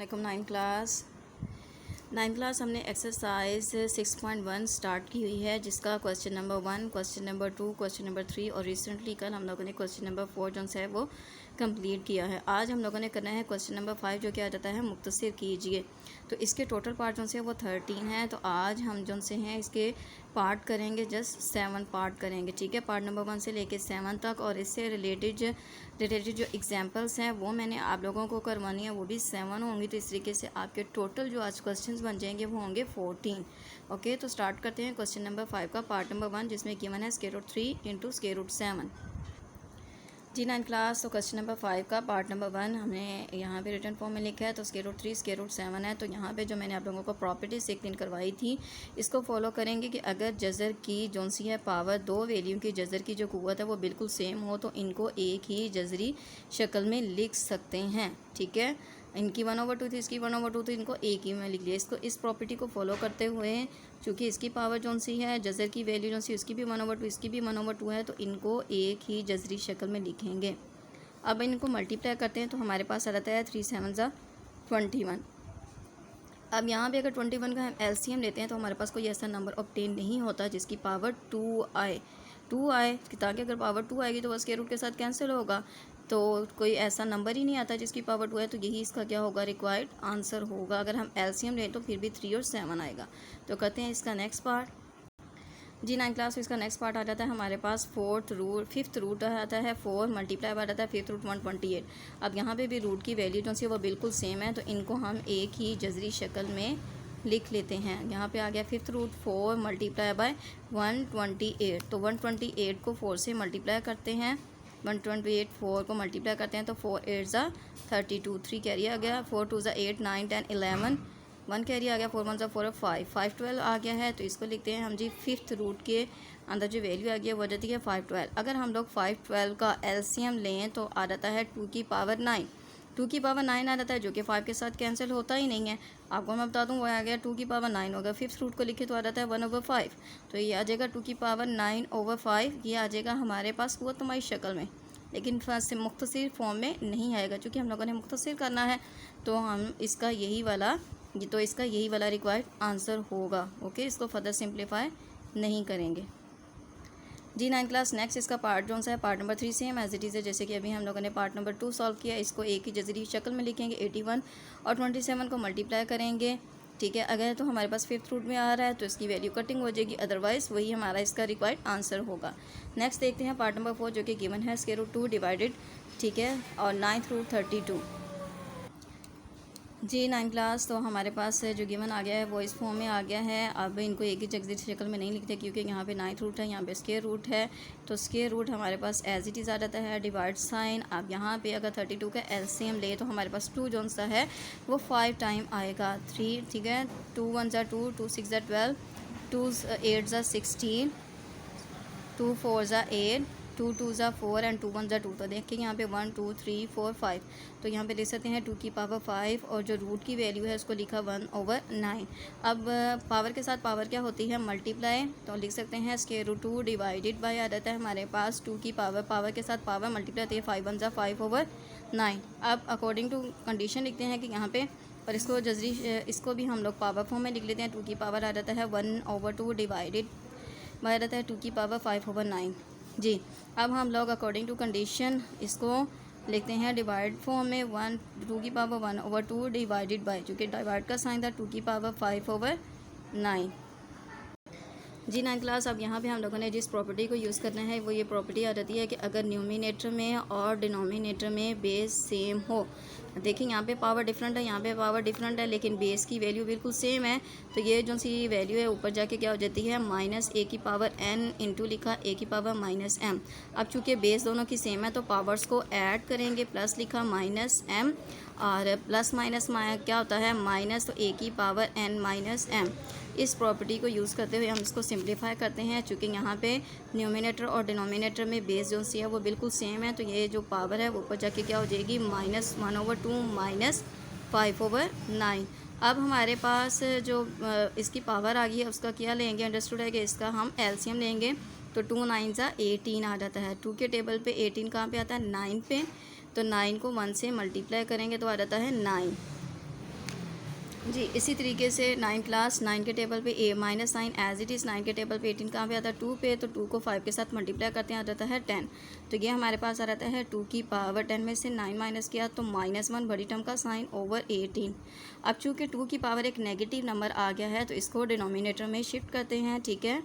अस्सलामुअलैकुम। Nine class हमने exercise 6.1 start की हुई है, जिसका question number 1, question number 2, question number 3 और रिसेंटली कल हम लोगों ने क्वेश्चन नंबर 4 जो है वो कंप्लीट किया है। आज हम लोगों ने करना है क्वेश्चन नंबर 5, जो क्या जाता है मुख्तसर कीजिए। तो इसके टोटल पार्ट जो से वो 13 हैं। तो आज हम जो से हैं इसके पार्ट करेंगे, जस्ट 7 पार्ट करेंगे, ठीक है। पार्ट नंबर 1 से लेके 7 तक, और इससे रिलेटेड जो एग्जांपल्स हैं वो मैंने आप लोगों को करवानी है, वो भी 7 होंगी। तो इस तरीके से आपके टोटल जो आज क्वेश्चंस बन जाएंगे वो होंगे 14। ओके, तो स्टार्ट करते हैं क्वेश्चन नंबर 5 का पार्ट नंबर 1, जिसमें गिवन है √3 इंटू √7। जी 9 क्लास। तो क्वेश्चन नंबर 5 का पार्ट नंबर 1 हमने यहाँ पे रिटर्न फॉर्म में लिखा है। तो √3 √7 है। तो यहाँ पे जो मैंने आप लोगों को प्रॉपर्टीज एक दिन करवाई थी, इसको फॉलो करेंगे कि अगर जज़र की जो सी है पावर, दो वैल्यू की जज़र की जो कुव्वत है वो बिल्कुल सेम हो, तो इनको एक ही जज़री शक्ल में लिख सकते हैं, ठीक है। इनकी 1/2 थी, इसकी 1/2 थी, इनको एक ही में लिख लिया। इसको इस प्रॉपर्टी को फॉलो करते हुए, चूँकि इसकी पावर जो सी है, जज़र की वैल्यू जो सी उसकी भी 1/2, इसकी भी 1/2 है, तो इनको एक ही जज़री शक्ल में लिखेंगे। अब इनको मल्टीप्लाई करते हैं तो हमारे पास आ जाता है 3 7 21। अब यहाँ पे अगर 21 का हम एलसीएम लेते हैं तो हमारे पास कोई ऐसा नंबर ऑब्टेन नहीं होता जिसकी पावर 2 आए, ताकि अगर पावर 2 आएगी तो बस के रूट के साथ कैंसिल होगा। तो कोई ऐसा नंबर ही नहीं आता जिसकी पावर 2 है, तो यही इसका क्या होगा, रिक्वायर्ड आंसर होगा। अगर हम एलसीएम लें तो फिर भी 3 और 7 आएगा। तो कहते हैं इसका नेक्स्ट पार्ट। जी 9 क्लास में इसका नेक्स्ट पार्ट आ जाता है हमारे पास फिफ्थ रूट आता है 4 मल्टीप्लाई आ जाता है 5th रूट 128। अब यहाँ पे भी रूट की वैल्यू जो सी वो बिल्कुल सेम है, तो इनको हम एक ही जज़री शक्ल में लिख लेते हैं। यहाँ पे आ गया 5th रूट 4 मल्टीप्लाई बाय 128। तो 128 को 4 से मल्टीप्लाई करते हैं, 128 4 को मल्टीप्लाई करते हैं तो 4 8 ज़ा 32, 3 कैरी आ गया, 4 2 ज़ा 8 9 10 11, 1 कैरी आ गया, 4 1 ज़ा 4 5 5 12 आ गया है। तो इसको लिखते हैं हम जी 5th रूट के अंदर जो वैल्यू आ गई है वो जाती है 5 12। अगर हम लोग 5 12 का एलसीएम लें तो आ जाता है 2 की पावर 9। 2 की पावर 9 आ जाता है, जो कि 5 के साथ कैंसिल होता ही नहीं है। आपको मैं बता दूं वो आ गया 2 की पावर 9 होगा। 5th रूट को लिखे तो आ जाता है 1/5। तो ये आ जाएगा 2 की पावर 9/5। ये आ जाएगा हमारे पास कुव्वतनुमाई शक्ल में, लेकिन से मुख्तसर फॉर्म में नहीं आएगा। चूँकि हम लोगों ने मुख्तसर करना है तो हम इसका यही वाला रिक्वायर्ड आंसर होगा। ओके, इसको फर्दर सिंप्लीफाई नहीं करेंगे। जी 9 क्लास नेक्स्ट इसका पार्ट जो है part number 3 same as it is है, जैसे कि अभी हम लोगों ने पार्ट नंबर 2 सॉल्व किया। इसको एक ही जज़री शक्ल में लिखेंगे, 81 और 27 को मल्टीप्लाई करेंगे, ठीक है। अगर तो हमारे पास 5th रूट में आ रहा है तो इसकी वैल्यू कटिंग हो जाएगी, अदरवाइज़ वही हमारा इसका रिक्वायर्ड आंसर होगा। नेक्स्ट देखते हैं पार्ट नंबर 4, जो कि गिवन है √2 डिवाइडेड, ठीक है, और 9th रूट 32। जी 9 क्लास। तो हमारे पास जो गिवन आ गया है वो इस फॉर्म में आ गया है। अब इनको एक ही जगह शक्ल में नहीं लिखते, क्योंकि यहाँ पे 9th रूट है, यहाँ पे स्क्वायर रूट है। तो स्क्वायर रूट हमारे पास एज इट इज़ आ जाता है, डिवाइड साइन। अब यहाँ पे अगर 32 का एलसीएम ले तो हमारे पास 2 जो सा है वो 5 टाइम आएगा, 3, ठीक है। 2 1 ज़ा 2, 2 6 ज़ा 12, 2 8 ज़ा 16, 2 4 ज़ा 8, 2 2 ज़ा 4 एंड 2 1 ज़ा 2। तो देखिए यहाँ पे 1 2 3 4 5। तो यहाँ पे देख सकते हैं 2 की पावर 5, और जो रूट की वैल्यू है उसको लिखा 1/9। अब पावर के साथ पावर क्या होती है, मल्टीप्लाई। तो लिख सकते हैं √2 डिवाइडेड बाय आ जाता है हमारे पास 2 की पावर के साथ पावर मल्टीप्लाई होती है, 5 1 ज़ा 5/9। अब अकॉर्डिंग टू कंडीशन लिखते हैं कि यहाँ पे, और इसको जजरी इसको भी हम लोग पावर फॉर्म में लिख लेते हैं। 2 की पावर आ जाता है 1/2 डिवाइडेड बाय जाता है 2 की पावर 5/9। जी, अब हम लोग अकॉर्डिंग टू कंडीशन इसको लिखते हैं डिवाइड फॉर्म में, 2 की पावर 1/2 डिवाइडेड बाय, चूँकि डिवाइड का साइन था, 2 की पावर 5/9। जी 9 क्लास। अब यहाँ पे हम लोगों ने जिस प्रॉपर्टी को यूज़ करना है वो ये प्रॉपर्टी आ जाती है कि अगर न्यूमिनेटर में और डिनोमिनेटर में बेस सेम हो। देखिए यहाँ पे पावर डिफरेंट है, यहाँ पे पावर डिफरेंट है, लेकिन बेस की वैल्यू बिल्कुल सेम है। तो ये जो सी वैल्यू है ऊपर जाके क्या हो जाती है, -a की पावर n इंटू लिखा a की पावर -m। अब चूँकि बेस दोनों की सेम है तो पावर्स को ऐड करेंगे, प्लस लिखा -m, और प्लस माइनस क्या होता है माइनस, तो a की पावर n -m। इस प्रॉपर्टी को यूज़ करते हुए हम इसको सिंप्लीफाई करते हैं। चूँकि यहाँ पे न्यूमिनेटर और डिनोमिनेटर में बेस जो सी है वो बिल्कुल सेम है, तो ये जो पावर है वो ऊपर जाके क्या हो जाएगी, -1/2 -5/9। अब हमारे पास जो इसकी पावर आ गई है उसका क्या लेंगे, अंडरस्टूड है कि इसका हम एलसीएम लेंगे। तो 2 9 ज़ा 18 आ जाता है। 2 के टेबल पे 18 कहाँ पे आता है, 9 पे। तो 9 को 1 से मल्टीप्लाई करेंगे तो आ जाता है 9। जी इसी तरीके से 9 क्लास 9 के टेबल पे a minus 9 as it is 9 के टेबल पे 18 कहाँ पे आता है 2 पे, तो 2 को 5 के साथ मल्टीप्लाई करते हैं आ जाता है 10। तो ये हमारे पास आ जाता है 2 की पावर 10 में से 9 माइनस किया तो -1 बड़ी टर्म का साइन ओवर 18। अब चूँकि 2 की पावर एक नेगेटिव नंबर आ गया है तो इसको डिनोमिनेटर में शिफ्ट करते हैं, ठीक है।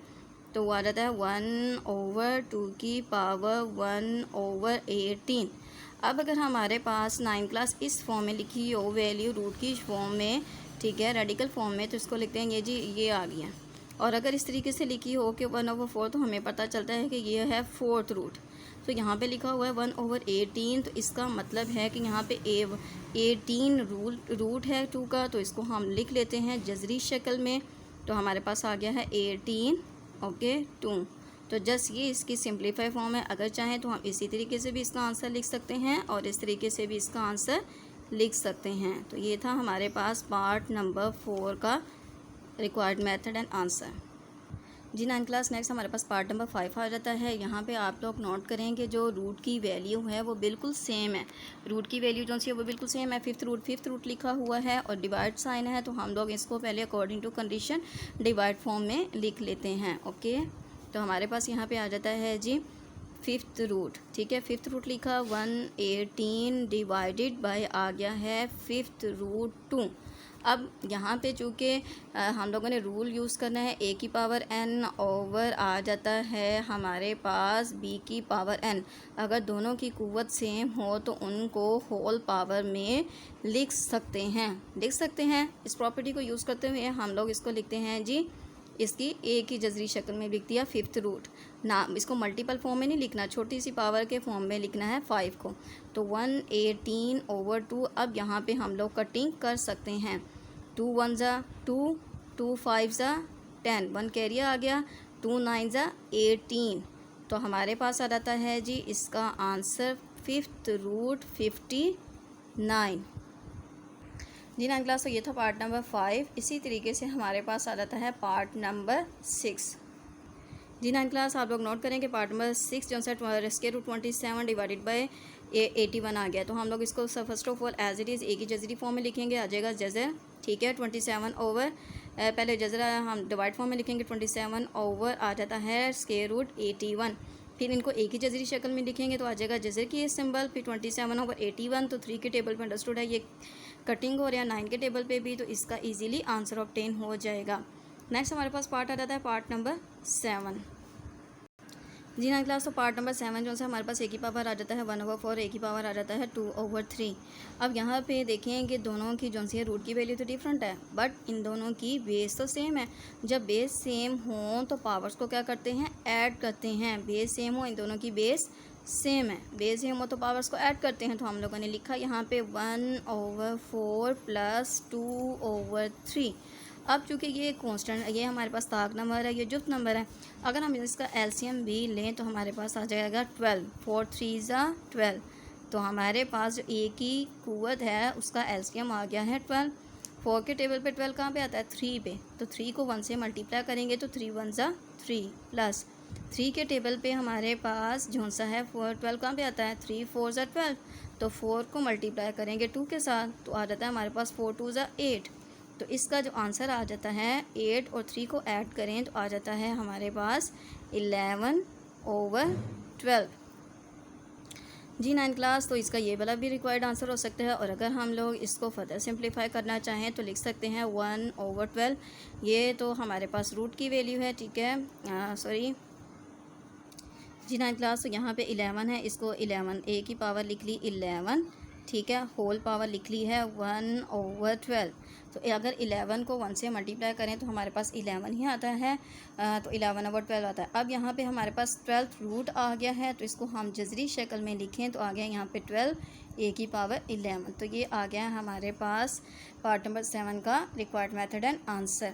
तो वो आ जाता है 1 ओवर 2 की पावर 1 ओवर 18। अब अगर हमारे पास 9 क्लास इस फॉर्म में लिखी हो वैल्यू रूट की फॉर्म में, ठीक है, रेडिकल फॉर्म में, तो इसको लिखते हैं ये जी ये आ गया। और अगर इस तरीके से लिखी हो कि 1/4 तो हमें पता चलता है कि ये है 4th रूट। तो यहाँ पे लिखा हुआ है 1/18, तो इसका मतलब है कि यहाँ पे 18 रूट है 2 का, तो इसको हम लिख लेते हैं जजरी शक्ल में। तो हमारे पास आ गया है 18 ओके 2। तो जस्ट ये इसकी सिंप्लीफाई फॉर्म है। अगर चाहें तो हम इसी तरीके से भी इसका आंसर लिख सकते हैं और इस तरीके से भी इसका आंसर लिख सकते हैं। तो ये था हमारे पास पार्ट नंबर 4 का रिक्वायर्ड मेथड एंड आंसर। जी 9 क्लास नेक्स्ट हमारे पास पार्ट नंबर 5 आ जाता है। यहाँ पे आप लोग नोट करें कि जो रूट की वैल्यू है वो बिल्कुल सेम है। रूट की वैल्यू जो सी है वो बिल्कुल सेम है। फिफ्थ रूट लिखा हुआ है और डिवाइड साइन है, तो हम लोग इसको पहले according to condition divide form में लिख लेते हैं। ओके, तो हमारे पास यहाँ पे आ जाता है जी 5th रूट, ठीक है। 5th रूट लिखा 118 डिवाइडेड बाय आ गया है 5th रूट 2। अब यहाँ पे चूँकि हम लोगों ने रूल यूज़ करना है a की पावर n ओवर आ जाता है हमारे पास b की पावर n। अगर दोनों की कुव्वत सेम हो तो उनको होल पावर में लिख सकते हैं। इस प्रॉपर्टी को यूज़ करते हुए हम लोग इसको लिखते हैं जी, इसकी a की जजरी शक्ल में लिख दिया 5th रूट। ना इसको मल्टीपल फॉर्म में नहीं लिखना, छोटी सी पावर के फॉर्म में लिखना है 5 को। तो 118 ओवर 2। अब यहाँ पे हम लोग कटिंग कर सकते हैं। 2 1 ज़ा 2, 2 5 ज़ा 10, 1 कैरी आ गया, 2 9 ज़ा 18। तो हमारे पास आ जाता है जी इसका आंसर 5th रूट 59। जी 9 क्लास, तो ये था पार्ट नंबर 5। इसी तरीके से हमारे पास आ जाता है पार्ट नंबर 6। जी 9 क्लास, आप लोग नोट करें कि पार्ट नंबर 6 जो है स्क्वायर रूट 27 डिवाइडेड बाय 81 आ गया। तो हम लोग इसको first of all as it is ए की जजरी फॉर्म में लिखेंगे, आ जाएगा जजर, ठीक है। 27 ओवर पहले जजरा हम डिवाइड फॉर्म में लिखेंगे, 27 ओवर आ जाता है स्क्वायर रूट 81। फिर इनको एक ही जजरी शक्ल में लिखेंगे तो आ जाएगा जजर की सिंबल, फिर 27 ओवर 81। तो 3 के टेबल पे अंडरस्टूड है, ये कटिंग हो रहा है 9 के टेबल पे भी, तो इसका इजीली आंसर ऑब्टेन हो जाएगा। नेक्स्ट हमारे पास पार्ट आ जाता है पार्ट नंबर 7। जी 9 क्लास, तो पार्ट नंबर 7 जो है हमारे पास a की पावर आ जाता है 1/4, a की पावर आ जाता है 2/3। अब यहाँ पे देखें कि दोनों की जो है रूट की वैल्यू तो डिफरेंट है, बट इन दोनों की बेस तो सेम है। जब बेस सेम हो तो पावर्स को क्या करते हैं, ऐड करते हैं। बेस सेम हो, इन दोनों की बेस सेम है, बेस सेम हो तो पावर्स को ऐड करते हैं। तो हम लोगों ने लिखा यहाँ पे 1/4 प्लस 2/3। अब चूँकि ये कांस्टेंट, ये हमारे पास ताक नंबर है, ये जुफ्त नंबर है। अगर हम इसका एलसीएम भी लें तो हमारे पास आ जाएगा 12, 4 3 ज़ा 12। तो हमारे पास जो ए की कुव्वत है उसका एलसीएम आ गया है 12। 4 के टेबल पे 12 कहाँ पे आता है, 3 पे। तो 3 को 1 से मल्टीप्लाई करेंगे तो 3 1 ज़ा 3 प्लस 3 के टेबल पे हमारे पास जो सा है 12 कहाँ पे आता है, 3 4 ज़ा 12। तो 4 को मल्टीप्लाई करेंगे 2 के साथ तो आ जाता है हमारे पास 4 2 ज़ा 8। तो इसका जो आंसर आ जाता है 8 और 3 को ऐड करें तो आ जाता है हमारे पास 11/12। जी 9 क्लास, तो इसका ये वाला भी रिक्वायर्ड आंसर हो सकता है। और अगर हम लोग इसको फर्दर सिंप्लीफाई करना चाहें तो लिख सकते हैं 1/12। ये तो हमारे पास रूट की वैल्यू है, ठीक है, सॉरी जी 9 क्लास, तो यहाँ पे 11 है, इसको 11 a की पावर लिख ली 11, ठीक है, होल पावर लिख ली है 1/12। तो अगर 11 को 1 से मल्टीप्लाई करें तो हमारे पास 11 ही आता है, तो 11/12 आता है। अब यहाँ पे हमारे पास 12th रूट आ गया है, तो इसको हम जजरी शक्ल में लिखें तो आ गया यहाँ पे 12 a की पावर 11। तो ये आ गया है हमारे पास पार्ट नंबर 7 का रिक्वायर्ड मेथड एंड आंसर।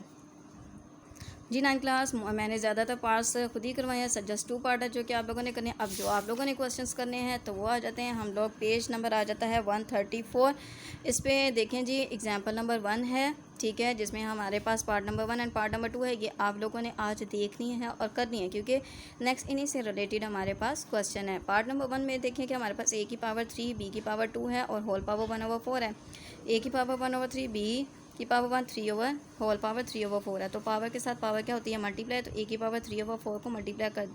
जी 9 क्लास, मैंने ज़्यादातर पार्ट्स खुद ही करवाए हैं, जस्ट 2 पार्ट है जो कि आप लोगों ने करने हैं। अब जो आप लोगों ने क्वेश्चंस करने हैं तो वो आ जाते हैं, हम लोग पेज नंबर आ जाता है 134। इस पे देखें जी, एग्जांपल नंबर 1 है, ठीक है, जिसमें हमारे पास part number 1 and part number 2 है। ये आप लोगों ने आज देखनी है और करनी है क्योंकि नेक्स्ट इन्हीं से रिलेटेड हमारे पास क्वेश्चन है। पार्ट नंबर 1 में देखें कि हमारे पास a की पावर 3, b की पावर 2 है और होल पावर 1/4 है। a की पावर 1/3, b की power 1 3 over whole power 3 over 4 है। तो पावर के साथ पावर क्या होती है, मल्टीप्लाई। तो ए की पावर 3 ओवर 4 को मल्टीप्लाई कर,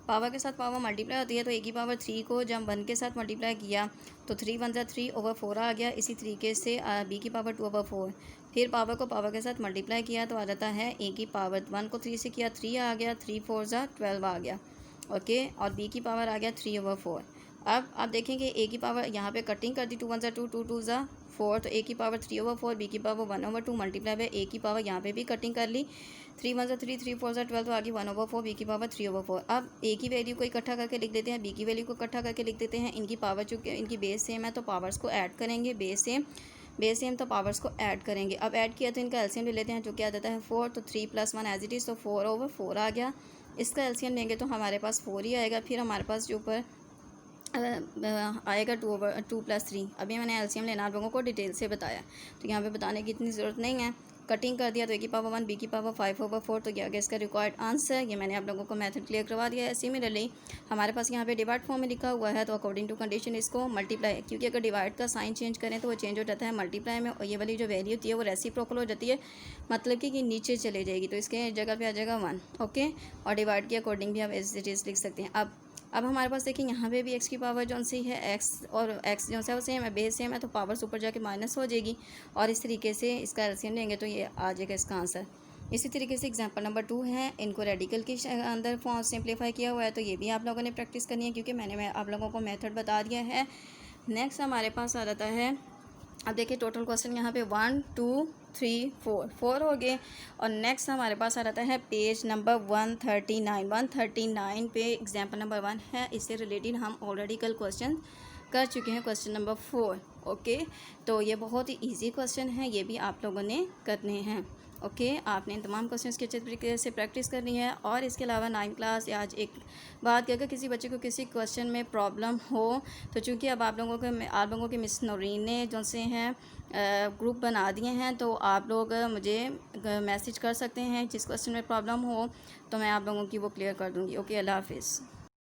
पावर के साथ पावर मल्टीप्लाई होती है। तो ए की पावर 3 को जब 1 के साथ मल्टीप्लाई किया तो 3 1 3 ओवर 4 आ गया। इसी तरीके से बी की पावर 2 ओवर 4, फिर पावर को पावर के साथ मल्टीप्लाई किया तो आ जाता है ए की पावर 1 को 3 से किया 3 आ गया, 3 4 12 आ गया। ओके, और बी की पावर आ गया 3 ओवर 4। अब आप देखेंगे ए की पावर यहाँ पे कटिंग कर दी, 2 1 2 2 2 4, तो ए की पावर 3 ओवर 4, बी की पावर 1 ओवर 2 मल्टीप्लाई है ए की पावर यहाँ पे भी कटिंग कर ली, 3 1 3 3 4 12, तो आगे 1 ओवर 4, बी की पावर 3 ओवर 4। अब ए की वैल्यू को इकट्ठा करके लिख देते हैं, बी की वैल्यू को इकट्ठा करके लिख देते हैं। इनकी पावर चूँकि इनकी बेस सेम है तो पावर्स को ऐड करेंगे, बेस सेम तो पावर्स को ऐड करेंगे। अब ऐड किया तो इनका एलसीएम ले लेते हैं, जो क्या जाता है 4, तो 3 + 1 एज इट इज़, तो 4 ओवर 4 आ गया। इसका एलसीएम लेंगे तो हमारे पास 4 ही आएगा। फिर हमारे पास जो ऊपर आएगा 2 ओवर 2 + 3। अभी मैंने एलसीएम लेना आप लोगों को डिटेल से बताया, तो यहाँ पे बताने की इतनी ज़रूरत नहीं है। कटिंग कर दिया तो ए की पावर 1, बी की पावर 5 ओवर 4, तो क्या गया इसका रिक्वायर्ड आंसर। ये मैंने आप लोगों को मेथड क्लियर करवा दिया है। सिमिलरली हमारे पास यहाँ पे डिवाइड फॉर्म में लिखा हुआ है, तो अकॉर्डिंग टू कंडीशन इसको मल्टीप्लाई, क्योंकि अगर डिवाइड का साइन चेंज करें तो वो चेंज हो जाता है मल्टीप्लाई में, और ये वाली जो वैल्यू होती है वो रेसिप्रोकल हो जाती है, मतलब कि नीचे चले जाएगी। तो इसके जगह पे आ जाएगा 1। ओके, और डिवाइड के अकॉर्डिंग भी आप एज इट इज़ लिख सकते हैं। अब हमारे पास देखिए यहाँ पे भी एक्स की पावर जो सी है, एक्स और एक्स जो है वो सेम है, बेस सेम है, तो पावर्स ऊपर जाके माइनस हो जाएगी, और इस तरीके से इसका एलसीएम लेंगे तो ये आ जाएगा इसका आंसर। इसी तरीके से एग्जांपल नंबर 2 है, इनको रेडिकल के अंदर फॉर्म सिंप्लीफाई किया हुआ है, तो ये भी आप लोगों ने प्रैक्टिस करनी है, क्योंकि मैंने आप लोगों को मेथड बता दिया है। नेक्स्ट हमारे पास आ जाता है, अब देखिए टोटल क्वेश्चन यहाँ पे 1 2 3 4 हो गए। और नेक्स्ट हमारे पास आ जाता है पेज नंबर 139 पे एग्जाम्पल नंबर 1 है। इससे रिलेटेड हम ऑलरेडी कल क्वेश्चन कर चुके हैं, क्वेश्चन नंबर 4। ओके, तो ये बहुत ही इजी क्वेश्चन है, ये भी आप लोगों ने करने हैं। ओके, आपने इन तमाम क्वेश्चंस की अच्छे तरीके से प्रैक्टिस करनी है। और इसके अलावा 9th क्लास या आज एक बात कि अगर किसी बच्चे को किसी क्वेश्चन में प्रॉब्लम हो, तो चूँकि अब आप लोगों के मिस नौरीन ने जो से हैं ग्रुप बना दिए हैं, तो आप लोग मुझे मैसेज कर सकते हैं जिस क्वेश्चन में प्रॉब्लम हो, तो मैं आप लोगों की वो क्लियर कर दूँगी। ओके, अल्लाह हाफिज़।